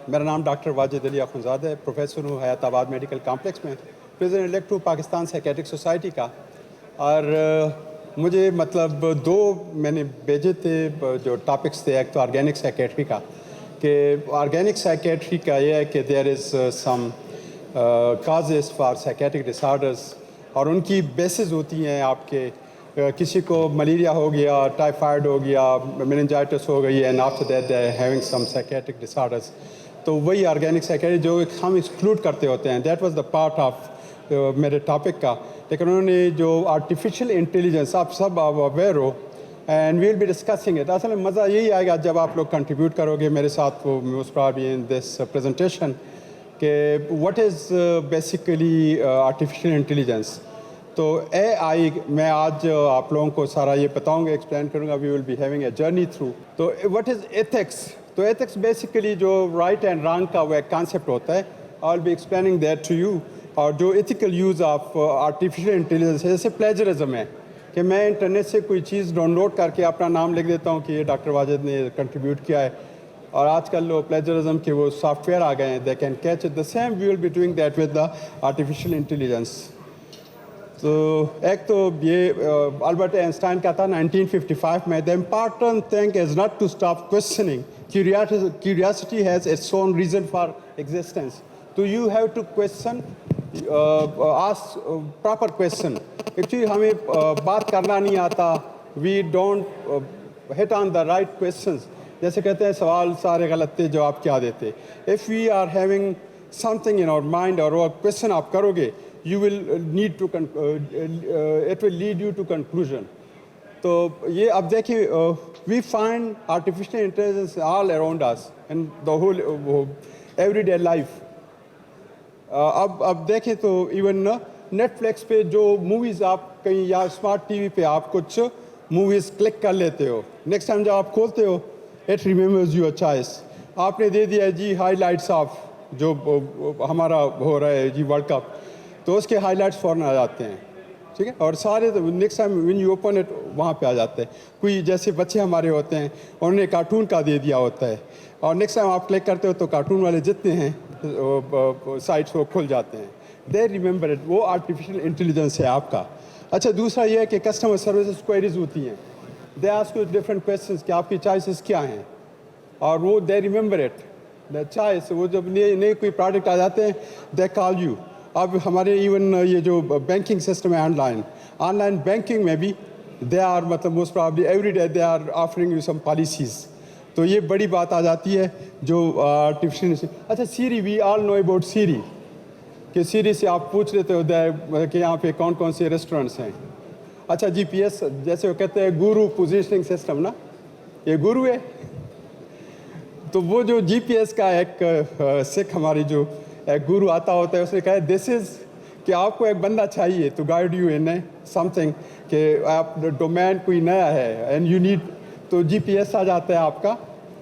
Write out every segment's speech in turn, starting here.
मेरा नाम डॉक्टर वाजिद अली अखुनज़ादा है, प्रोफेसर हूँ हयाताबाद मेडिकल कॉम्प्लेक्स में, प्रेसिडेंट इलेक्ट हूँ पाकिस्तान साइकेट्रिक सोसाइटी का। और मुझे मतलब दो मैंने भेजे थे जो टॉपिक्स थे, एक तो ऑर्गेनिक साइकेट्री का, कि ऑर्गेनिक साइकेट्री का ये है कि there is some causes for psychiatric disorders, और उनकी बेसिस होती हैं आपके किसी को मलेरिया हो गया, टाइफाइड हो गया, मेनिंजाइटिस हो गई, and after that they are having some psychiatric disorders, तो वही ऑर्गेनिक साइकेट्री जो हम एक्सक्लूड करते होते हैं। That was the part of मेरे टॉपिक का। लेकिन उन्होंने जो आर्टिफिशियल इंटेलिजेंस, आप सब अवेयर हो, and we will be discussing it. असल में मज़ा यही आएगा जब आप लोग कंट्रीब्यूट करोगे मेरे साथ वो most probably in this presentation, कि what is basically artificial intelligence. तो AI मैं आज आप लोगों को सारा ये बताऊंगा, एक्सप्लेन करूंगा। We will be having a journey through. तो व्हाट इज़ एथिक्स? तो एथिक्स बेसिकली जो राइट एंड रॉन्ग का वो एक कॉन्सेप्ट होता है। I will be explaining that to you. और जो ethical use of artificial intelligence है, जैसे प्लेजरिज्म है कि मैं इंटरनेट से कोई चीज़ डाउनलोड करके अपना नाम लिख देता हूँ कि ये डॉक्टर वाजिद ने कंट्रीब्यूट किया है, और आजकल लो प्लेजरिज्म के वो सॉफ्टवेयर आ गए हैं, they can catch it. The same we will be doing that with the artificial intelligence. तो एक तो ये अल्बर्ट आइंस्टाइन का था 1955 में, the important thing is not to stop questioning, curiosity has its own reason for existence. तो you have to question, ask proper question. Actually हमें बात करना नहीं आता, we don't hit on the right questions. जैसे कहते हैं सवाल सारे गलत थे, जवाब क्या देते। If we are having something in our mind और वो क्वेश्चन आप करोगे, you will need to it will lead you to conclusion. तो ये अब देखिए, we find artificial intelligence all around us in the whole everyday life. अब देखें तो इवन नेटफ्लिक्स पे जो मूवीज़ आप कहीं या स्मार्ट टीवी पे आप कुछ मूवीज़ क्लिक कर लेते हो, नेक्स्ट टाइम जब आप खोलते हो इट रिमेम्बर्स योर चॉइस। आपने दे दिया है जी हाइलाइट्स ऑफ जो हमारा हो रहा है जी वर्ल्ड कप, तो उसके हाइलाइट्स फ़ौरन आ जाते हैं, ठीक है। और सारे next time when you open it वहाँ पे आ जाते हैं। कोई जैसे बच्चे हमारे होते हैं, उन्होंने कार्टून का दे दिया होता है, और नेक्स्ट टाइम आप क्लिक करते हो तो कार्टून वाले जितने हैं साइट्स वो खुल जाते हैं। दे रिमेंबर इट, वो आर्टिफिशियल इंटेलिजेंस है आपका। अच्छा, दूसरा ये है कि कस्टमर सर्विस क्वेरीज होती हैं, they ask you different questions कि आपकी चॉइसेस क्या हैं, और वो they remember it the choice. वो जब नए कोई प्रोडक्ट आ जाते हैं, दे कॉल यू। अब हमारे इवन ये जो बैंकिंग सिस्टम है ऑनलाइन बैंकिंग में भी दे आर मतलब most probably every day they are offering you some policies. तो ये बड़ी बात आ जाती है जो आर्टिफिशियल। अच्छा, सीरी, वी ऑल नो अबाउट सीरी, कि सीरी से आप पूछ लेते हो कि यहाँ पे कौन कौन से रेस्टोरेंट्स हैं। अच्छा, GPS, जैसे वो कहते हैं गुरु पोजिशनिंग सिस्टम ना, ये गुरु है। तो वो जो GPS का एक सिख हमारी जो एक गुरु आता होता है, उसने कहा दिस इज़ कि आपको एक बंदा चाहिए to guide you in something, कि आप डोमेन कोई नया है एंड यू नीड, तो GPS आ जाता है आपका,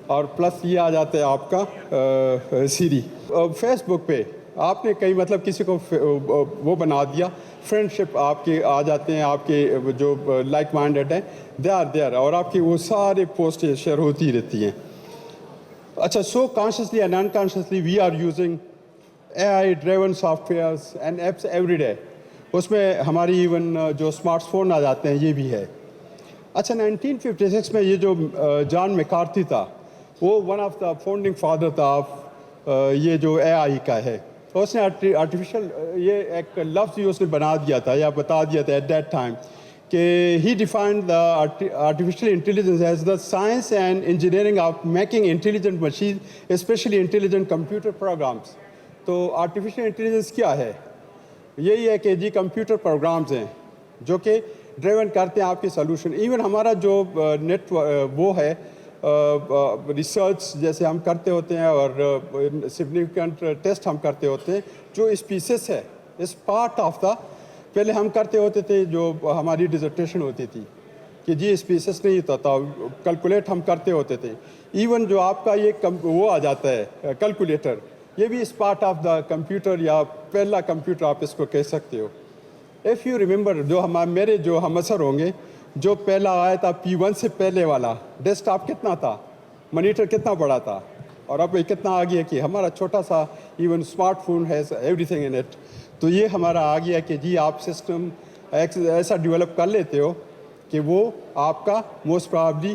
और प्लस ये आ जाता है आपका सीरी। फेसबुक पे आपने कहीं मतलब किसी को वो बना दिया, फ्रेंडशिप आपके आ जाते हैं, आपके जो लाइक माइंडेड हैं दे आर देयर, और आपकी वो सारे पोस्ट शेयर होती रहती हैं। अच्छा, so consciously and unconsciously we are using AI driven softwares and apps every day. उसमें हमारी इवन जो स्मार्टफोन आ जाते हैं ये भी है। अच्छा, 1956 में ये जो जॉन मैकार्थी था, वो one of the founding father था ऑफ ये जो AI का है। तो उसने आर्टिफिशियल ये एक लफ्ज़ ही उसने बना दिया था या बता दिया था एट दैट टाइम, कि he defined the artificial intelligence as the science and engineering of making intelligent machine, specially intelligent computer programs. तो आर्टिफिशियल इंटेलिजेंस क्या है? यही है कि जी कंप्यूटर प्रोग्राम्स हैं जो कि ड्राइवन करते हैं आपके सोल्यूशन। इवन हमारा जो नेट वो है रिसर्च जैसे हम करते होते हैं और सिग्निफिकेंट टेस्ट हम करते होते हैं, जो स्पीसीस है इस पार्ट ऑफ द, पहले हम करते होते थे जो हमारी डिजर्टेशन होती थी कि जी स्पीसीस नहीं होता था, कैलकुलेट हम करते होते थे। इवन जो आपका ये वो आ जाता है कैलकुलेटर, ये भी इस पार्ट ऑफ द कंप्यूटर या पहला कंप्यूटर आप इसको कह सकते हो। इफ़ यू रिमेंबर, जो मेरे जो हम असर होंगे, जो पहला आया था P1 से पहले वाला डेस्कटॉप कितना था, मॉनिटर कितना बड़ा था, और अब ये कितना आ गया कि हमारा छोटा सा even smartphone has everything in it. तो ये हमारा आ गया कि जी आप सिस्टम ऐसा डेवलप कर लेते हो कि वो आपका most probably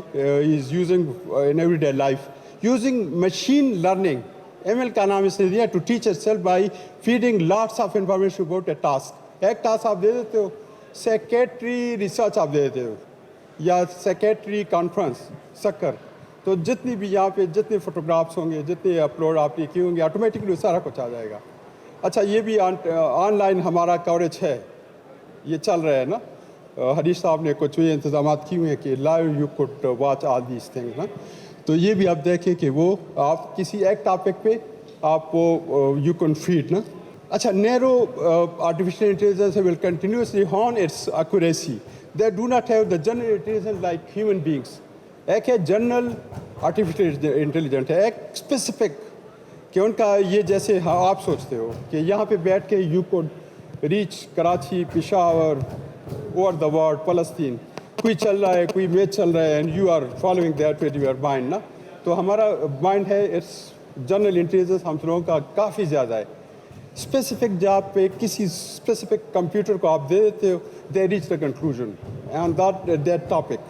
is using in everyday life using machine learning. ML का नाम इसने दिया to teach itself by feeding lots of information about a task. एक टास्क आप दे देते हो, सेक्रेटरी रिसर्च आप दे देते हो या सेक्रेटरी कॉन्फ्रेंस शक्कर, तो जितनी भी यहाँ पे जितने फोटोग्राफ्स होंगे, जितने अपलोड आपने किए होंगे, ऑटोमेटिकली सारा कुछ आ जाएगा। अच्छा, ये भी ऑनलाइन हमारा कवरेज है, ये चल रहा है ना। हरीश साहब ने कुछ भी इंतजाम किए हुए हैं कि live you could watch all these things ना। तो ये भी आप देखें कि वो आप किसी एक टॉपिक पे आप वो यू कैन फीड ना। अच्छा, narrow artificial intelligence will continuously horn it's accuracy, they do not have the general intelligence like human beings. एक है जनरल आर्टिफिशियल इंटेलिजेंट है, एक स्पेसिफिक कि उनका ये जैसे हाँ आप सोचते हो कि यहाँ पे बैठ के you could reach Karachi, Peshawar, over the world, फ़लस्तीन, कोई चल रहा है, कोई मैच चल रहा है and you are following that with your mind ना। तो हमारा माइंड है, इट्स जनरल इंटेलिजेंस हम लोगों का काफ़ी ज़्यादा है। स्पेसिफिक जॉब पे किसी स्पेसिफिक कंप्यूटर को आप दे देते हो, they reach the conclusion and that topic.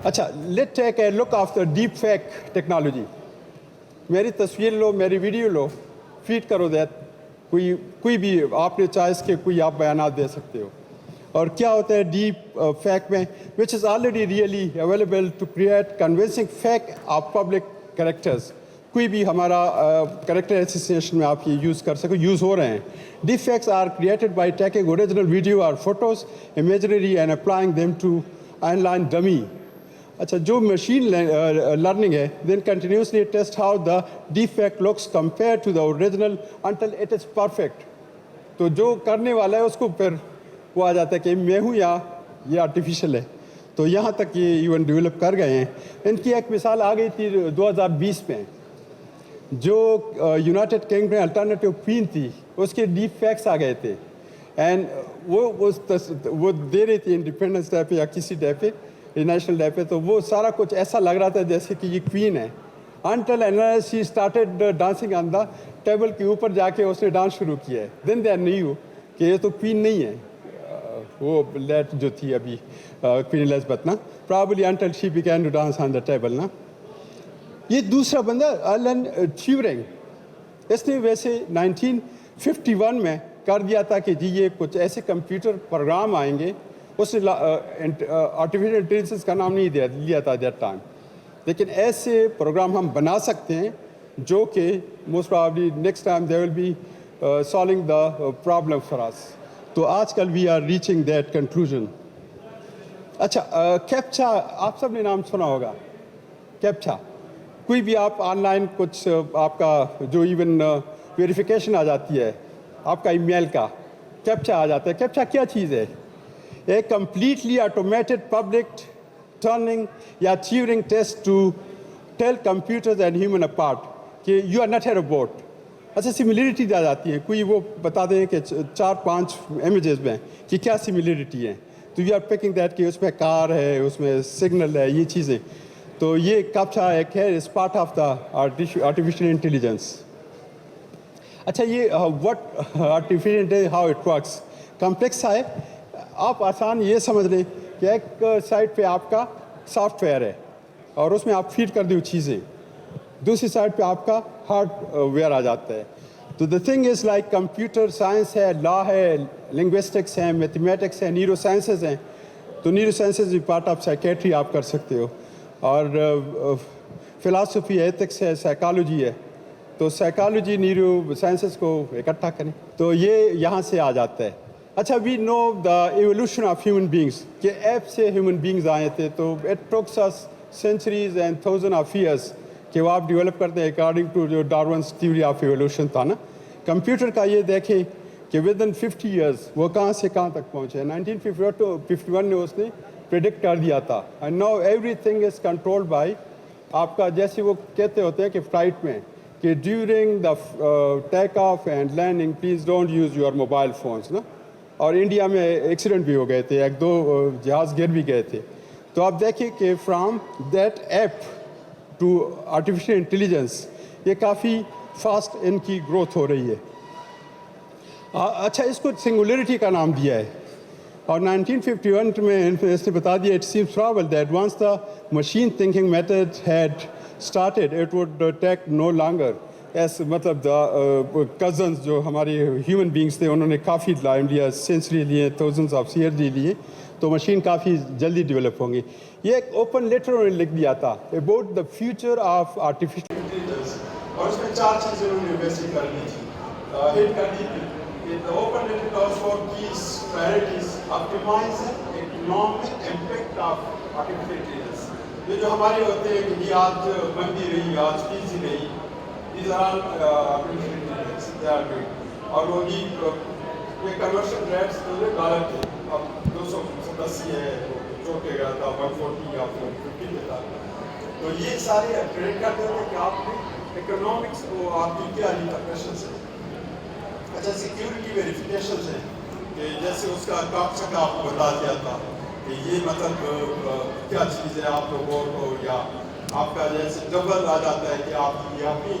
अच्छा, let's take a look of the deep fake technology. मेरी तस्वीर लो, मेरी वीडियो लो, फीड करो दैट, कोई भी आपने चॉइस के कोई आप बयानात दे सकते हो। और क्या होता है डीप फेक में, which is already really available to create convincing fake of public characters. कोई भी हमारा कैरेक्टर एसोसिएशन में आप ये यूज़ कर सको, यूज़ हो रहे हैं। Deep fakes are created by taking original video और photos imaginary and applying them to online dummy. अच्छा, जो मशीन लर्निंग है then continuously test how the deep fake looks compare to the original until it is perfect. तो जो करने वाला है उसको फिर वो आ जाता है कि मैं हूँ या ये आर्टिफिशियल है। तो यहाँ तक ये इवन डेवलप कर गए हैं। इनकी एक मिसाल आ गई थी 2020 में, जो यूनाइटेड किंगडम में अल्टरनेटिव क्वीन थी, उसके डीप फैक्ट्स आ गए थे एंड वो दे रही थी इंडिपेंडेंस डे पे या किसी डे पे, नेशनल डे पे। तो वो सारा कुछ ऐसा लग रहा था जैसे कि ये क्वीन है। Until and she started dancing on the table के ऊपर जाके उसने डांस शुरू किया है, देन दे न्यू कि ये तो क्वीन नहीं है, वो लेट जो थी अभी क्वीन एलिजाबेथ ना, probably until she began to dance on the table ना। ये दूसरा बंदा एलन ट्यूरिंग, इसने वैसे 1951 में कर दिया था कि जी ये कुछ ऐसे कंप्यूटर प्रोग्राम आएंगे। उसने आर्टिफिशियल इंटेलिजेंस का नाम नहीं लिया था दैट टाइम, लेकिन ऐसे प्रोग्राम हम बना सकते हैं जो कि most probably next time they will be solving the problem for us. तो आजकल we are reaching that conclusion. अच्छा, कैप्चा आप सब ने नाम सुना होगा, कैप्चा। कोई भी आप ऑनलाइन कुछ आपका जो इवन वेरिफिकेशन आ जाती है आपका ईमेल का, कैप्चा आ जाता है। कैप्चा क्या चीज़ है? A completely automated public turning या Turing test to tell computers and human apart कि you are not a robot. अच्छा, सिमिलरिटीज आ जाती है, कोई वो बता दें कि 4-5 इमेजेस में कि क्या सिमिलरिटी है, तो यू आर पिकिंग दैट कि उसमें कार है, उसमें सिग्नल है, ये चीज़ें। तो ये कैप्चा एक है, is part of the artificial intelligence. अच्छा, ये what artificial intelligence how it works complex है। आप आसान ये समझ लें कि एक साइड पे आपका सॉफ्टवेयर है और उसमें आप फीड कर दो चीज़ें, दूसरी साइड पे आपका हार्डवेयर आ जाता है। तो the thing is like computer science है, लॉ है, लिंग्विस्टिक्स है, मैथमेटिक्स है, न्यूरो साइंसेज हैं। तो न्यूरो साइंसेज भी पार्ट ऑफ साइकेट्री आप कर सकते हो, और फिलासफी, एथिक्स है, साइकोलॉजी है। तो साइकोलॉजी न्यूरो साइंसेस को इकट्ठा करें तो ये यहाँ से आ जाता है। अच्छा, we know the evolution of human beings कि ऐप से ह्यूमन बींग्स आए थे, तो it took us centuries and thousand of years कि वो आप डेवलप करते हैं अकॉर्डिंग टू जो डार्विन्स थ्योरी ऑफ एवोल्यूशन था ना। कंप्यूटर का ये देखें कि विद इन 50 ईयर्स वो कहाँ से कहाँ तक पहुँचे। 1951 ने उसने प्रिडिक्ट कर दिया था। And now everything is controlled by आपका, जैसे वो कहते होते हैं कि फ्लाइट में कि during the take off and landing please don't use your mobile phones ना। और इंडिया में एक्सीडेंट भी हो गए थे, 1-2 जहाज़ गिर भी गए थे। तो आप देखिए कि from that ape to artificial intelligence, ये काफ़ी फास्ट इनकी ग्रोथ हो रही है। अच्छा, इसको सिंगुलरिटी का नाम दिया है और 1951 में इसने बता दिया, it seems probable that once the machine thinking method had started it would take no longer as, मतलब कजन्स जो हमारे ह्यूमन बींग्स थे उन्होंने काफ़ी टाइम लिया, सेंचुरी लिए, थाउजेंड्स ऑफ ईयर लिए, तो मशीन काफ़ी जल्दी डेवलप होंगी। ये एक ओपन लेटर उन्होंने लिख दिया था about the future of artificial intelligence, और उसमें 4 चीज़ें उन्होंने बेसिक कर दी थी, हिट कर दी थी। The open letter calls for these priorities, optimizing economic impact of artificial intelligence. ये जो हमारे होते हैं कि आज मंदी रही, आज तेजी रही, these are all artificial intelligence they are doing. और वो ये conversion rates $1 थे, अब 280 है, चौंके गया था 140 या 150 था। तो ये सारे प्रेडिक्ट करते हैं कि आपने इकोनॉमिक्स को आपकी क्या रिपरकशंस है। अच्छा, सिक्योरिटी वेरिफिकेशन है कि जैसे उसका कागज का आपको बता दिया था कि ये मतलब क्या चीज़ है आप लोगों को, या आपका जैसे डबल आ जाता है कि आपकी अपनी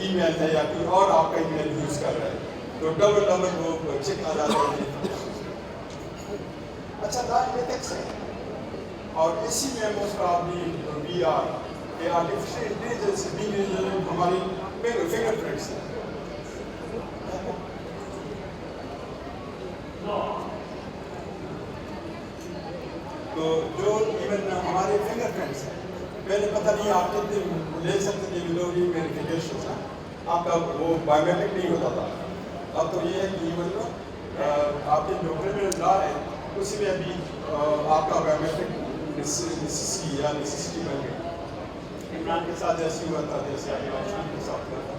ईमेल है या कोई और आपका ईमेल यूज़ कर रहा है, तो डबल वो चेक आ जाता है। अच्छा, एथिक्स है और इसी में मोस्ट प्रॉब्ली वी आर के आर्टिफिशियल इंटेलिजेंस भी हमारी फिंगरप्रिंट्स है। तो जो इवन हमारे फिंगरप्रिंट्स हैं, पहले पता नहीं आप कितने ले सकते थे विदाउट वेरिफिकेशन, आपका वो बायोमेट्रिक नहीं होता था। अब तो ये है कि इवन आपके जो क्रिमिनल लॉ है उसी में अभी आपका बायोमेट्रिक नेसेसिटी या नेसेसिटी बन गई। इमरान के साथ ऐसे हुआ था जैसे के साथ हुआ था।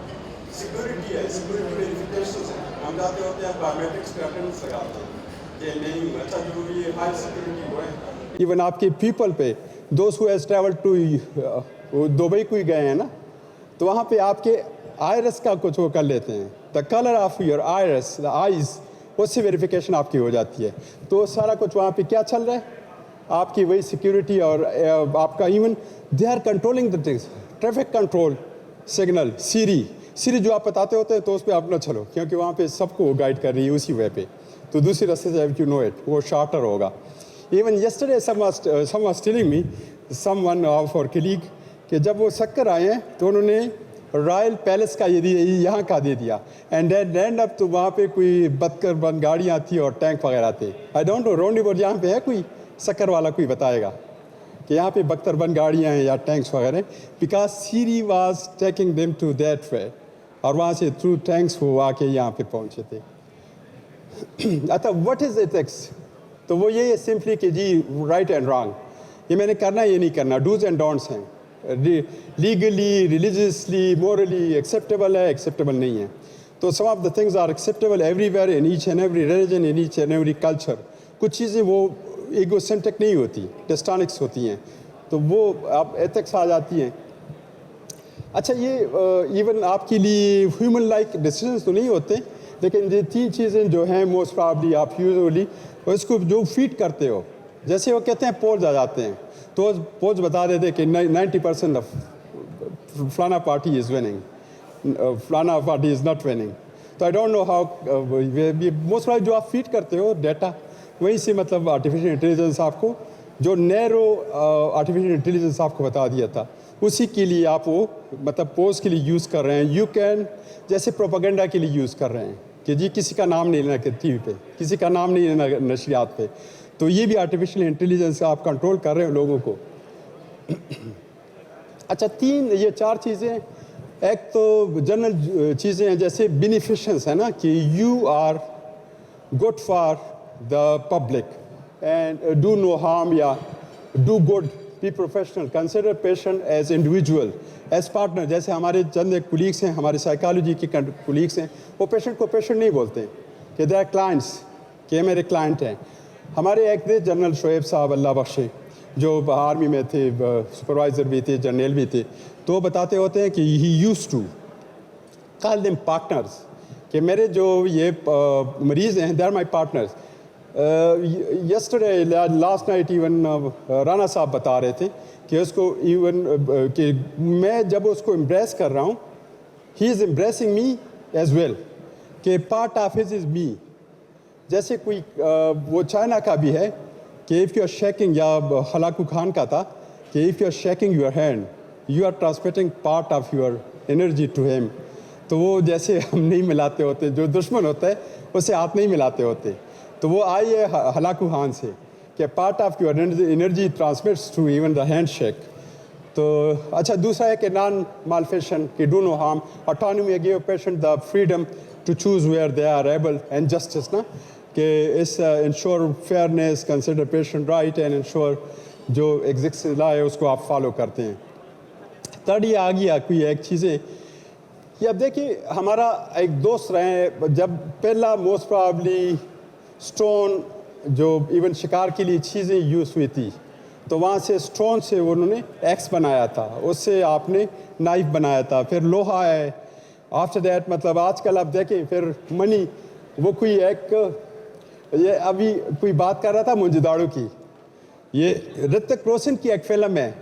सिक्योरिटी है, सिक्योरिटी वेरिफिकेशन है, हम जाते होते हैं बायोमेट्रिक्स पे अटेंडेंस लगाते हैं कि नहीं अच्छा जरूरी है, हाई सिक्योरिटी हुआ है। इवन आपके पीपल पे दोस्त who has travel to Dubai कोई गए हैं ना, तो वहाँ पे आपके आयरस का कुछ वो कर लेते हैं, the colour of your iris, the eyes, उससे वेरिफिकेशन आपकी हो जाती है। तो सारा कुछ वहाँ पे क्या चल रहा है, आपकी वही सिक्योरिटी और आपका even they are controlling the things, traffic control signal, Siri जो आप बताते होते हैं तो उस पर आप न चलो, क्योंकि वहाँ पे सबको गाइड कर रही है उसी वे पे, तो दूसरी रास्ते से यू नो इट वो शॉर्टर होगा। Even yesterday some was telling me, someone of our colleague, कि जब वो शक्कर आए हैं तो उन्होंने रॉयल पैलेस का ये यहाँ का दे दिया, एंड देन एंड अप तो वहाँ पे कोई बदकर बंद गाड़ियाँ थी और टैंक वगैरह थे। I don't know round about यहाँ पे है कोई शक्कर वाला, कोई बताएगा कि यहाँ पे बख्तर बंद गाड़ियाँ हैं या टैंक्स वगैरह, because Siri was taking them to that way, और वहाँ से थ्रू टैंक्स वो आके यहाँ पे पहुँचे थे। अच्छा, व्हाट इज एथिक्स? तो वो ये सिंपली कि जी राइट एंड रॉन्ग, ये मैंने करना ये नहीं करना, डूज एंड डोंट्स हैं, लीगली, रिलीजियसली, मोरली एक्सेप्टेबल है, एक्सेप्टेबल नहीं है। तो some of the things are acceptable everywhere in each and every religion, in each and every culture. कुछ चीज़ें वो ईगोसेंट्रिक नहीं होती, टेस्टोनिक्स होती हैं, तो वो आप एथिक्स आ जाती हैं। अच्छा, ये इवन आपके लिए ह्यूमन लाइक डिसीजंस तो नहीं होते, लेकिन ये 3 चीज़ें जो हैं मोस्ट प्रॉब्ली आप यूजुअली उसको जो फीड करते हो, जैसे वो कहते हैं पोल्स आ जाते हैं, तो पोल्स बता देते हैं कि 90% ऑफ फलाना पार्टी इज़ विनिंग, फलाना पार्टी इज़ नॉट विनिंग। तो I don't know how most probably जो आप फीड करते हो डाटा, वहीं से मतलब आर्टिफिशियल इंटेलिजेंस आपको जो नैरो आर्टिफिशियल इंटेलिजेंस आपको बता दिया था, उसी के लिए आप वो मतलब पोस्ट के लिए यूज़ कर रहे हैं। यू कैन जैसे प्रोपेगेंडा के लिए यूज़ कर रहे हैं कि जी किसी का नाम नहीं लेना टीवी पे, किसी का नाम नहीं लेना नशरियात पे, तो ये भी आर्टिफिशियल इंटेलिजेंस से आप कंट्रोल कर रहे हो लोगों को। अच्छा, 4 चीज़ें, एक तो जनरल चीज़ें हैं जैसे बेनिफिशंस है ना, कि you are good for the public and do no harm या do good, be professional, consider patient as individual, as partner. जैसे हमारे चंद एक कुलीग्स हैं, हमारे साइकोलॉजी के कुलीग्स हैं, वो पेशेंट को पेशेंट नहीं बोलते कि दे आर क्लाइंट्स, कि मेरे क्लाइंट हैं। हमारे एक थे जनरल शोएब साहब अल्लाह बख्शे, जो आर्मी में थे, सुपरवाइज़र भी थे, जनरल भी थे, तो बताते होते हैं कि he used to call them partners, कि मेरे जो ये मरीज़ हैं they are my partners. yesterday, last night even Rana साहब बता रहे थे कि उसको even कि मैं जब उसको embrace कर रहा हूँ, he is embracing me as well, कि part of his is me. जैसे कोई वो चाइना का भी है कि if you are shaking, या हलाकू खान का था कि if you are shaking your hand, you are transmitting part of your energy to him. तो वो जैसे हम नहीं मिलाते होते, जो दुश्मन होता है उससे हाथ नहीं मिलाते होते, तो वो आई है हलाकू खान से कि part of your energy transmits to even the handshake. तो अच्छा, दूसरा है कि नॉन मालफेशन कि do no harm, autonomy give patient the freedom to choose where they are able, and justice ना कि is ensure fairness, consider patient right and ensure जो exist law है उसको आप फॉलो करते हैं. थर्ड ये आ गया कोई एक चीज़ें कि अब देखिए हमारा एक दोस्त रहे, जब पहला मोस्ट प्रॉब्ली स्टोन जो इवन शिकार के लिए चीज़ें यूज़ हुई थी, तो वहाँ से स्टोन से उन्होंने एक्स बनाया था, उससे आपने नाइफ बनाया था, फिर लोहा है. आफ्टर दैट मतलब आजकल आप देखें फिर मनी, वो कोई एक ये अभी कोई बात कर रहा था मोंजोदाड़ो की, ये ऋतिक रोशन की एक फिल्म है,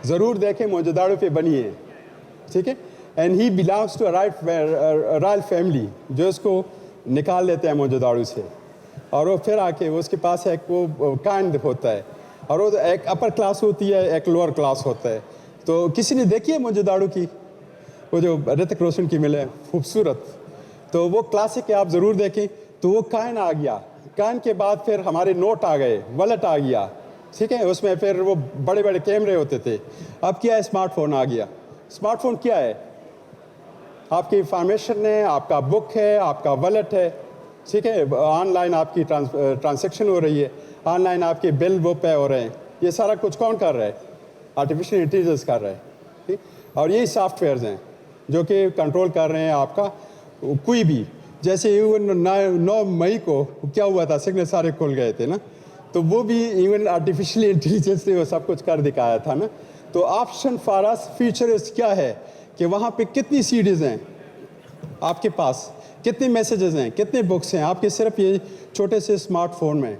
ज़रूर देखें, मोंजोदाड़ो पे बनी है, ठीक है. And he belongs to royal family जो इसको निकाल लेते हैं मोंजोदाड़ो से, और वो फिर आके उसके पास एक वो काइंड होता है, और वो एक अपर क्लास होती है, एक लोअर क्लास होता है. तो किसी ने देखी है मोंजोदाड़ो की, वो जो ऋतिक रोशन की मिले खूबसूरत, तो वो क्लासिक है, आप ज़रूर देखें. तो वो काइन आ गया, काइन के बाद फिर हमारे नोट आ गए, वॉलेट आ गया, ठीक है, उसमें फिर वो बड़े बड़े कैमरे होते थे. अब क्या है, स्मार्टफोन आ गया. स्मार्टफोन क्या है, आपकी इंफॉर्मेशन है, आपका बुक है, आपका वॉलेट है, ठीक है, ऑनलाइन आपकी ट्रांजैक्शन हो रही है, ऑनलाइन आपके बिल वो पे हो रहे हैं. ये सारा कुछ कौन कर रहा है, आर्टिफिशियल इंटेलिजेंस कर रहा है, ठीक. और यही सॉफ्टवेयर्स हैं जो कि कंट्रोल कर रहे हैं आपका कोई भी. जैसे इवन 9 मई को क्या हुआ था, सिग्नल सारे खुल गए थे ना, तो वो भी इवन आर्टिफिशियल इंटेलिजेंस ने वो सब कुछ कर दिखाया था ना. तो ऑप्शन फॉर अस फ्यूचर क्या है कि वहाँ पे कितनी सीडीज़ हैं आपके पास, कितने मैसेजेस हैं, कितने बुक्स हैं आपके सिर्फ ये छोटे से स्मार्टफोन में.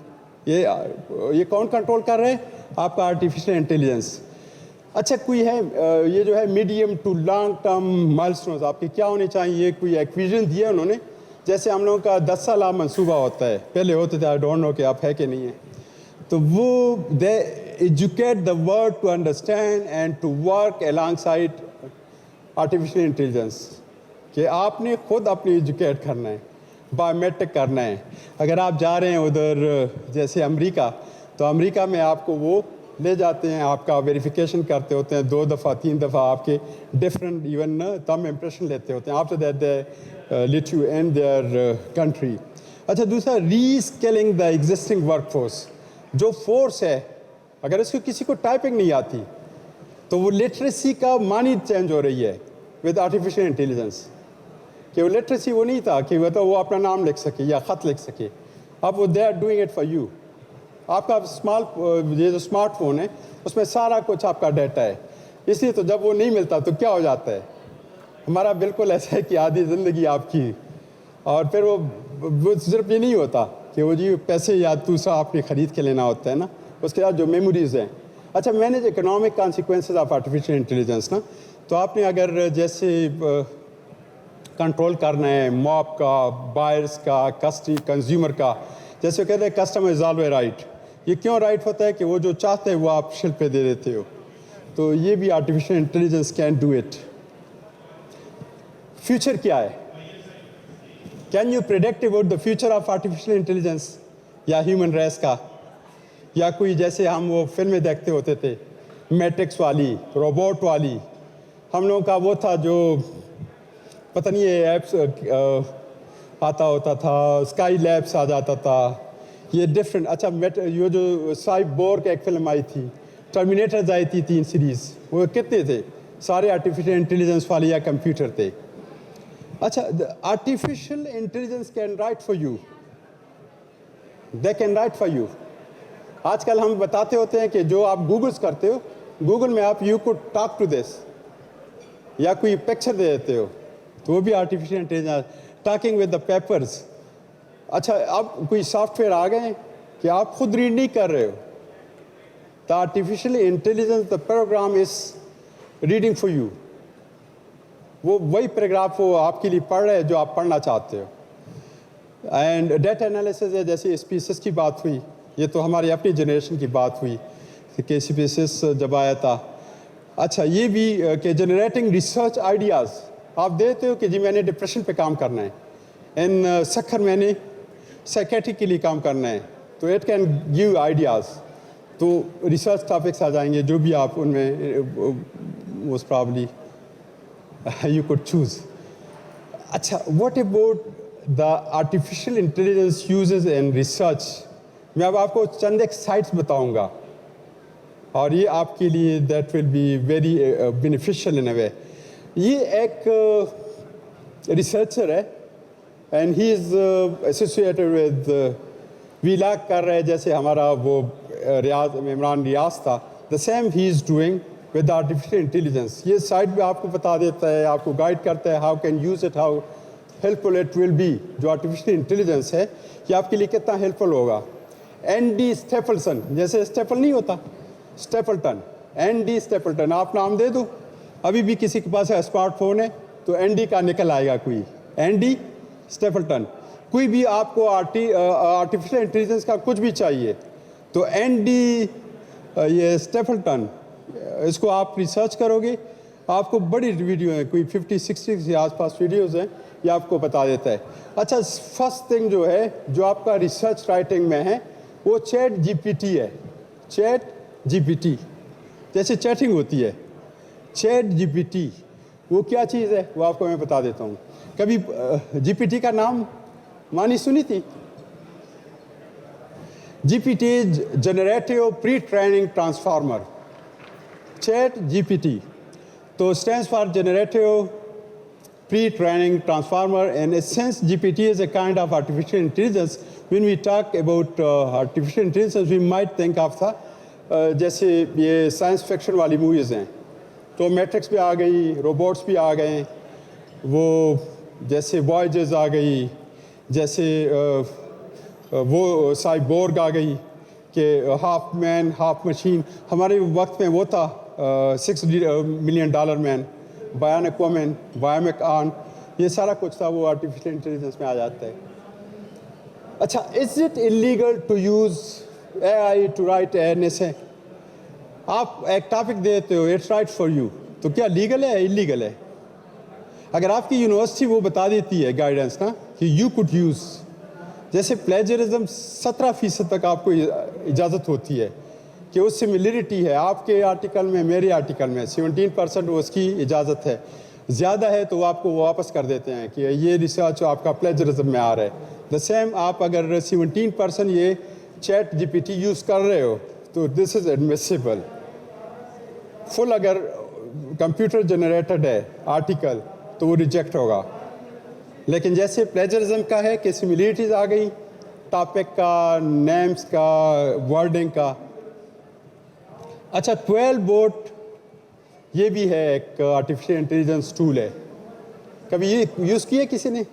ये कौन कंट्रोल कर रहे हैं, आपका आर्टिफिशियल इंटेलिजेंस. अच्छा, कोई है ये जो है medium to long term milestones आपके क्या होने चाहिए, कोई एक विजन दिया उन्होंने. जैसे हम लोगों का 10 साल मंसूबा होता है, पहले होते थे, आई डोंट नो कि आप है कि नहीं है. तो वो they educate the world to understand and to work alongside artificial intelligence, कि आपने खुद अपनी एजुकेट करना है, बायोमेट्रिक करना है. अगर आप जा रहे हैं उधर जैसे अमेरिका, तो अमेरिका में आपको वो ले जाते हैं, आपका वेरिफिकेशन करते होते हैं 2 दफ़ा 3 दफ़ा, आपके डिफरेंट इवन तम इम्प्रेशन लेते होते हैं. After that they let you in their country. अच्छा, दूसरा रीस्किलिंग द एग्जिस्टिंग वर्कफोर्स. जो फोर्स है, अगर इसको किसी को टाइपिंग नहीं आती तो वो लिटरेसी का मानी चेंज हो रही है विद आर्टिफिशियल इंटेलिजेंस. कि वो लिटरेसी वो नहीं था कि वो अपना नाम लिख सके या ख़त लिख सके, अब वो they are doing it for you. आपका ये जो स्मार्टफोन है उसमें सारा कुछ आपका डाटा है, इसलिए तो जब वो नहीं मिलता तो क्या हो जाता है, हमारा बिल्कुल ऐसा है कि आधी ज़िंदगी आपकी. और फिर वो सिर्फ ये नहीं होता कि वो जी पैसे या दूसरा आपने ख़रीद के लेना होता है ना, उसके साथ जो मेमोरीज़ हैं. अच्छा, manage economic consequences of artificial intelligence ना, तो आपने अगर जैसे कंट्रोल करना है मॉब का, बायर्स का, कंज्यूमर का, जैसे कहते हैं कस्टमर इज ऑलवेज राइट. ये क्यों राइट होता है कि वो जो चाहते हैं वो आप शिल्प पे दे देते हो, तो ये भी artificial intelligence can do it. Future क्या है, can you predict about the future of artificial intelligence या ह्यूमन रेस का, या कोई जैसे हम वो फिल्में देखते होते थे मैट्रिक्स वाली, रोबोट वाली, हम लोगों का वो था जो पता नहीं ये ऐप्स आता होता था, स्काई लैब्स आ जाता था, ये डिफरेंट. अच्छा, ये जो साइबोर्ग एक फिल्म आई थी, टर्मिनेटर्स आई थी 3 सीरीज़, वो कितने थे, सारे आर्टिफिशियल इंटेलिजेंस वाले या कंप्यूटर थे. अच्छा, artificial intelligence can write for you, they can write for you. आजकल हम बताते होते हैं कि जो आप गूगल्स करते हो, गूगल में आप you could talk to this, या कोई पिक्चर दे देते हो, तो वो भी artificial intelligence. Talking with the papers, अच्छा, अब कोई सॉफ्टवेयर आ गए कि आप खुद रीड नहीं कर रहे हो, the artificial intelligence the program is reading for you, वो वही पैराग्राफ वो आपके लिए पढ़ रहे हैं जो आप पढ़ना चाहते हो। एंड डेटा एनालिसिस है, जैसे स्पीसीज की बात हुई, ये तो हमारी अपनी जनरेशन की बात हुई कि स्पीसीज जब आया था। अच्छा, ये भी कि जनरेटिंग रिसर्च आइडियाज़ आप देते हो कि जी मैंने डिप्रेशन पे काम करना है, इन सखर मैंने साइकेट्री के लिए काम करना है, तो इट कैन गिव आइडियाज़, तो रिसर्च टॉपिक्स आ जाएंगे जो भी आप उनमें most probably you could choose. अच्छा, what about the artificial intelligence uses in research? मैं अब आपको चंद एक साइट्स बताऊंगा और ये आपके लिए that will be very beneficial in a way. ये एक रिसर्चर है and he is associated with VLAC कर रहे हैं, जैसे हमारा वो इमरान रियाज था, the same he is doing with artificial intelligence. ये साइट भी आपको बता देता है, आपको गाइड करता है, how can use it, how helpful it will be. जो आर्टिफिशियल इंटेलिजेंस है ये आपके लिए कितना हेल्पफुल होगा। एनडी स्टेपलसन, जैसे स्टेपल नहीं होता, स्टेपलटन, एनडी स्टेपलटन आप नाम दे दो, अभी भी किसी के पास है स्मार्टफोन है तो एनडी का निकल आएगा कोई, एनडी स्टेपलटन। कोई भी आपको आर्टिफिशियल इंटेलिजेंस का कुछ भी चाहिए तो एनडी ये स्टेपलटन, इसको आप रिसर्च करोगे, आपको बड़ी वीडियो है, कोई 50-60 के आसपास वीडियोस हैं, ये आपको बता देता है। अच्छा, फर्स्ट थिंग जो है जो आपका रिसर्च राइटिंग में है वो चैट जीपीटी है। चैट जीपीटी जैसे चैटिंग होती है, चैट जीपीटी वो क्या चीज़ है वो आपको मैं बता देता हूँ। कभी जीपीटी का नाम मानी सुनी थी? GPT generative pre training transformer, Chat GPT, so stands for Generative Pre-Training Transformer, and in a sense GPT is a kind of artificial intelligence. When we talk about artificial intelligence, we might think of जैसे ये science fiction वाली movies हैं, तो matrix भी आ गई, robots भी आ गए, वो जैसे वॉयजेस आ गई, जैसे वो साइबोर्ग आ गई कि हाफ मैन हाफ मशीन। हमारे वक्त में वो था $6 million man, bionic woman, bionic arm, ये सारा कुछ था, वो आर्टिफिशियल इंटेलिजेंस में आ जाता है। अच्छा, is it illegal to use AI to write an essay? आप एक टॉपिक देते हो, इट्स राइट फॉर यू, तो क्या लीगल है इलीगल है? अगर आपकी यूनिवर्सिटी वो बता देती है गाइडेंस ना कि यू कुड यूज़, जैसे प्लेजरिज्म 17% तक आपको इजाज़त होती है कि उससे सिमिलरिटी है, आपके आर्टिकल में मेरे आर्टिकल में 17% उसकी इजाज़त है, ज़्यादा है तो वो आपको वापस कर देते हैं कि ये रिसर्च आपका प्लेजरिज्म में आ रहा है। द सेम आप अगर 17% ये चैट जीपीटी यूज़ कर रहे हो तो दिस इज़ एडमिसिबल। फुल अगर कंप्यूटर जनरेटेड है आर्टिकल तो वो रिजेक्ट होगा, लेकिन जैसे प्लेजरिज्म का है कि सिमिलरिटीज़ आ गई टॉपिक का, नेम्स का, वर्डिंग का। अच्छा, 12 बोट ये भी है एक आर्टिफिशियल इंटेलिजेंस टूल है, कभी ये यूज़ किया किसी ने?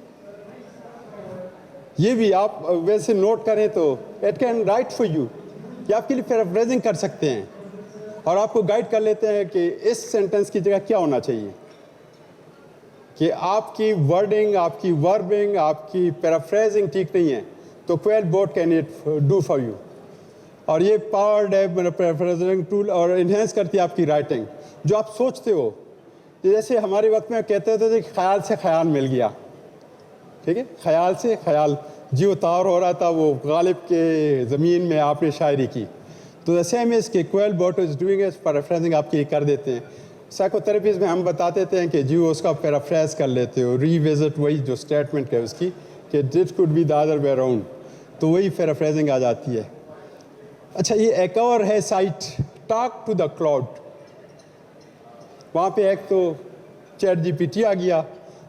ये भी आप वैसे नोट करें तो it can write for you, ये आपके लिए पैराफ्रेजिंग कर सकते हैं और आपको गाइड कर लेते हैं कि इस सेंटेंस की जगह क्या होना चाहिए, कि आपकी वर्डिंग, आपकी वर्बिंग, आपकी पैराफ्रेजिंग ठीक नहीं है तो 12 boat can it do for you. और ये पावर्ड है पैराफ्रेजिंग टूल और इन्हेंस करती है आपकी राइटिंग। जो आप सोचते हो, जैसे हमारे वक्त में कहते थे कि ख्याल से ख्याल मिल गया, ठीक है, ख्याल से ख्याल, जी उतार हो रहा था वो गालिब के ज़मीन में आपने शायरी की, तो सेम इज़ के 12 boat is doing is paraphrasing आपकी कर देते हैं। साइकोथेरेपीज़ में हम बताते थे कि जी उसका पैराफ्रेज कर लेते हो, रीविजिट वही जो स्टेटमेंट है उसकी कि this could be the other way around, तो वही पैराफ्रेजिंग आ जाती है। अच्छा, ये एक और है site talk to the Claude, वहाँ पे एक तो चैट जीपीटी आ गया,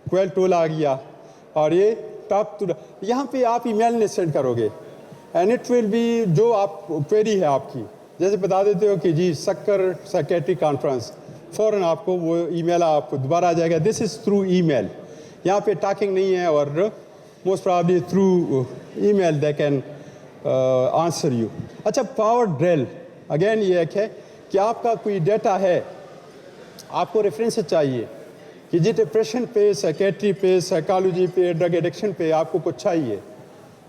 क्वेल टूल आ गया और ये टॉक टू द, यहाँ पे आप ईमेल नहीं सेंड करोगे एंड इट विल बी जो आप क्वेरी है आपकी, जैसे बता देते हो कि जी सक्कर साइकेट्री कॉन्फ्रेंस, फ़ौरन आपको वो ईमेल आपको दोबारा आ जाएगा, दिस इज़ थ्रू ईमेल। यहाँ पे टॉकिंग नहीं है और most probably through email they can answer you. अच्छा, पावर ड्रिल अगेन ये एक है कि आपका कोई डेटा है, आपको रेफरेंस चाहिए कि जी डिप्रेशन पे, साइकेट्री पे, साइकोलॉजी पे, ड्रग एडिक्शन पे आपको कुछ चाहिए,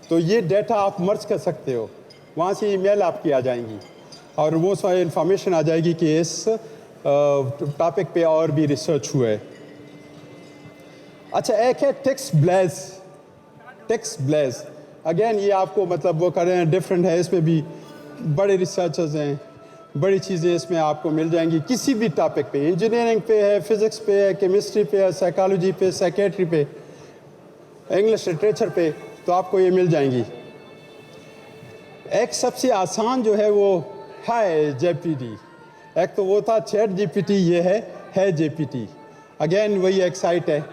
तो ये डेटा आप मर्ज कर सकते हो, वहाँ से ईमेल आपकी आ जाएंगी और वो सारी इन्फॉर्मेशन आ जाएगी कि इस टॉपिक पे और भी रिसर्च हुआ है. अच्छा, एक है टेक्स्ट ब्लेज अगेन ये आपको मतलब वो कर रहे हैं, डिफरेंट है, इसमें भी बड़े रिसर्चर्स हैं, बड़ी चीज़ें इसमें आपको मिल जाएंगी किसी भी टॉपिक पे, इंजीनियरिंग पे है, फिज़िक्स पे है, केमिस्ट्री पे है, साइकोलॉजी पे, साइकेट्री पे, इंग्लिश लिटरेचर पे, तो आपको ये मिल जाएंगी. एक सबसे आसान जो है वो है जेपीटी, एक तो वो था चैट जीपीटी, ये है जेपीटी. अगेन वही एक साइट है.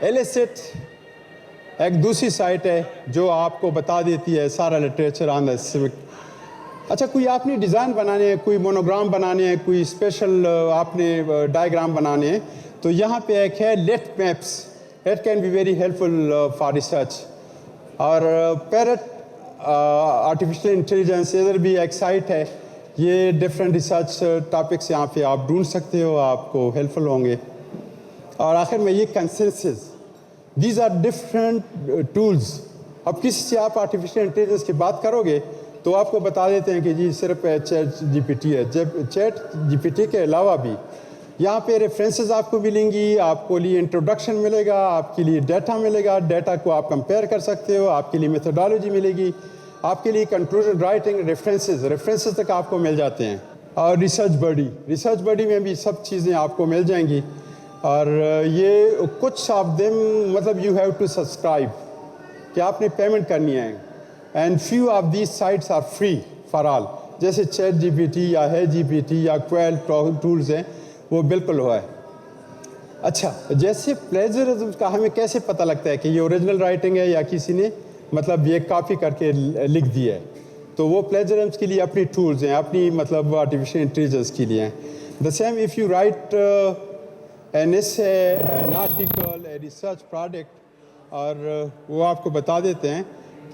एलिसिट एक दूसरी साइट है जो आपको बता देती है सारा लिटरेचर ऑन द सिविक. अच्छा, कोई आपने डिज़ाइन बनाने हैं, कोई मोनोग्राम बनाने हैं, कोई स्पेशल आपने डायग्राम बनाने हैं, तो यहाँ पे एक है Litmaps, it can be very helpful for research. और पैरेट आर्टिफिशियल इंटेलिजेंस इधर भी एक साइट है, ये डिफरेंट रिसर्च टॉपिक्स यहाँ पे आप ढूंढ सकते हो, आपको हेल्पफुल होंगे. और आखिर में ये consensus, these are different tools. अब किसी से आप आर्टिफिशियल इंटेलिजेंस की बात करोगे तो आपको बता देते हैं कि जी सिर्फ चैट जीपीटी है. जब चैट जीपीटी के अलावा भी यहाँ पे रेफरेंसेस आपको मिलेंगी, आपको लिए इंट्रोडक्शन मिलेगा, आपके लिए डाटा मिलेगा, डाटा को आप कंपेयर कर सकते हो, आपके लिए मेथोडोलॉजी मिलेगी, आपके लिए कंक्लूजन राइटिंग, रेफरेंसेस तक आपको मिल जाते हैं. और रिसर्च बडी में भी सब चीज़ें आपको मिल जाएंगी. और ये कुछ ऑफ देम मतलब यू हैव टू सब्सक्राइब कि आपने पेमेंट करनी है. And few of these sites are free for all, जैसे चैट जीपीटी या है जीपीटी या क्वेल टूल्स हैं, वो बिल्कुल हुआ है. अच्छा, जैसे प्लेजरिज्म का हमें कैसे पता लगता है कि ये ओरिजिनल राइटिंग है या किसी ने मतलब ये कॉपी करके लिख दिया है, तो वो प्लेजरिज्म के लिए अपनी टूल्स हैं, अपनी मतलब आर्टिफिशियल इंटेलिजेंस के लिए हैं. The same if you write an essay, an article, a research product, और वो आपको बता देते हैं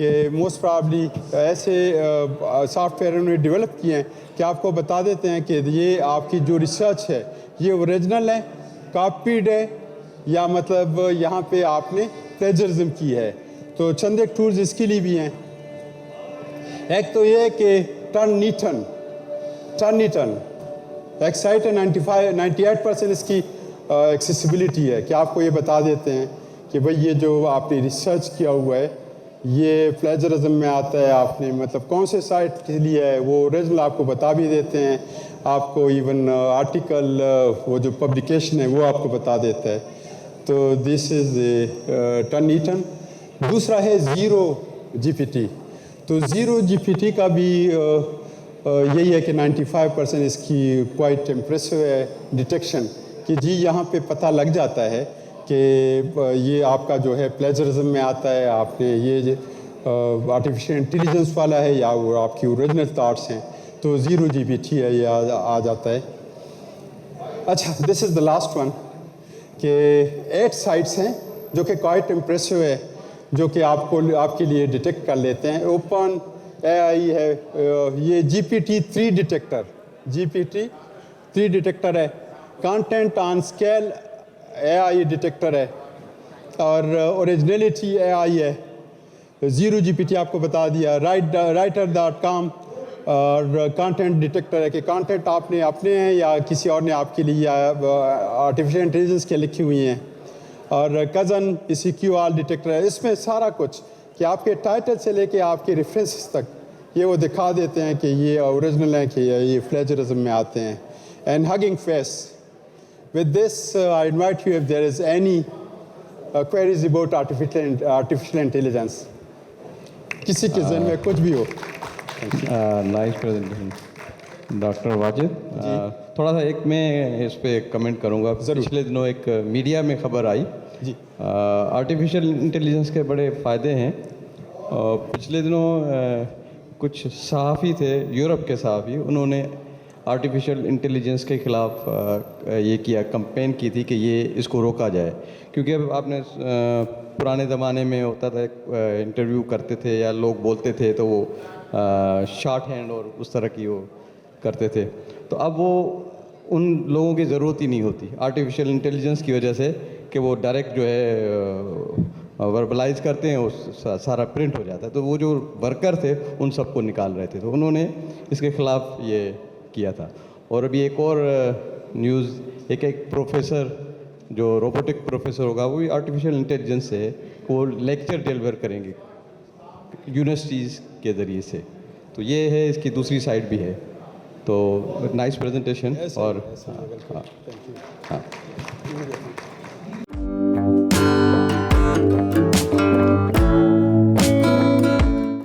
कि मोस्ट प्रॉब्ली ऐसे सॉफ्टवेयर उन्होंने डेवलप किए हैं कि आपको बता देते हैं कि ये आपकी जो रिसर्च है ये ओरिजिनल है, कॉपीड है, या मतलब यहाँ पे आपने प्लेजरिज्म की है. तो चंद एक टूल्स इसके लिए भी हैं. एक तो ये कि टर्निटन एक साइट है, 98% इसकी एक्सेसिबिलिटी है कि आपको ये बता देते हैं कि भाई ये जो आपने रिसर्च किया हुआ है ये प्लेजरिज्म में आता है, आपने मतलब कौन से साइट के लिए है वो ओरिजिनल आपको बता भी देते हैं, आपको इवन आर्टिकल वो जो पब्लिकेशन है वो आपको बता देता है. तो दिस इज़ टर्निटन. दूसरा है ज़ीरो जीपीटी. तो ज़ीरो जीपीटी का भी यही है कि 95% इसकी क्वाइट इम्प्रेसिव है डिटेक्शन, कि जी यहाँ पे पता लग जाता है कि ये आपका जो है प्लेजरिज्म में आता है, आपने ये आर्टिफिशियल इंटेलिजेंस वाला है या वो आपकी ओरिजिनल थाट्स हैं, तो ज़ीरो जीपीटी है, ये आ जाता है. अच्छा, this is the last one कि 8 साइट्स हैं जो कि क्वाइट इम्प्रेसिव है, जो कि आपके लिए डिटेक्ट कर लेते हैं. ओपन एआई है, ये जीपीटी 3 डिटेक्टर है. Content on scale AI detector है, और ओरिजिनलिटी एआई है. ज़ीरो जीपीटी आपको बता दिया. writer.com और कंटेंट डिटेक्टर है कि कंटेंट आपने अपने हैं या किसी और ने आपके लिए आर्टिफिशियल इंटेलिजेंस के लिखी हुई हैं. और कज़न ECQR डिटेक्टर है. इसमें सारा कुछ कि आपके टाइटल से लेके आपके रेफरेंसेस तक ये वो दिखा देते हैं कि ये ओरिजिनल है कि ये प्लेजरिज्म में आते हैं. And hugging face. With this, I invite you if there is any queries about artificial intelligence. किसी के ज़हन में कुछ भी हो. Nice presentation doctor Wajid. थोड़ा सा एक मैं इस पे कमेंट करूँगा. पिछले दिनों एक मीडिया में खबर आई जी, आर्टिफिशियल इंटेलिजेंस के बड़े फ़ायदे हैं. पिछले दिनों कुछ सहाफ़ी थे, यूरोप के सहाफ़ी, उन्होंने آرٹیفیشیل انٹیلیجنس کے خلاف یہ کیا کمپین کی تھی کہ یہ اس کو روکا جائے. کیونکہ اب آپ نے پرانے زمانے میں ہوتا تھا انٹرویو کرتے تھے یا لوگ بولتے تھے تو وہ شارٹ ہینڈ اور اس طرح کی وہ کرتے تھے. تو اب وہ ان لوگوں کی ضرورت ہی نہیں ہوتی آرٹیفیشیل انٹیلیجنس کی وجہ سے کہ وہ ڈائریکٹ جو ہے وربلائز کرتے ہیں, وہ سارا پرنٹ ہو جاتا ہے. تو وہ جو ورکر تھے ان سب کو نکال رہے تھے, تو انہوں نے اس کے خلاف یہ کیا تھا. اور ابھی ایک اور نیوز, ایک پروفیسر جو روبوٹک پروفیسر ہوگا وہ بھی آرٹیفیشیل انٹیلیجنس سے وہ لیکچر ڈیلیور کریں گے یونیورسٹیز کے ذریعے سے. تو یہ ہے, اس کی دوسری سائڈ بھی ہے. تو نائس پریزنٹیشن. اور Thank you. ہاں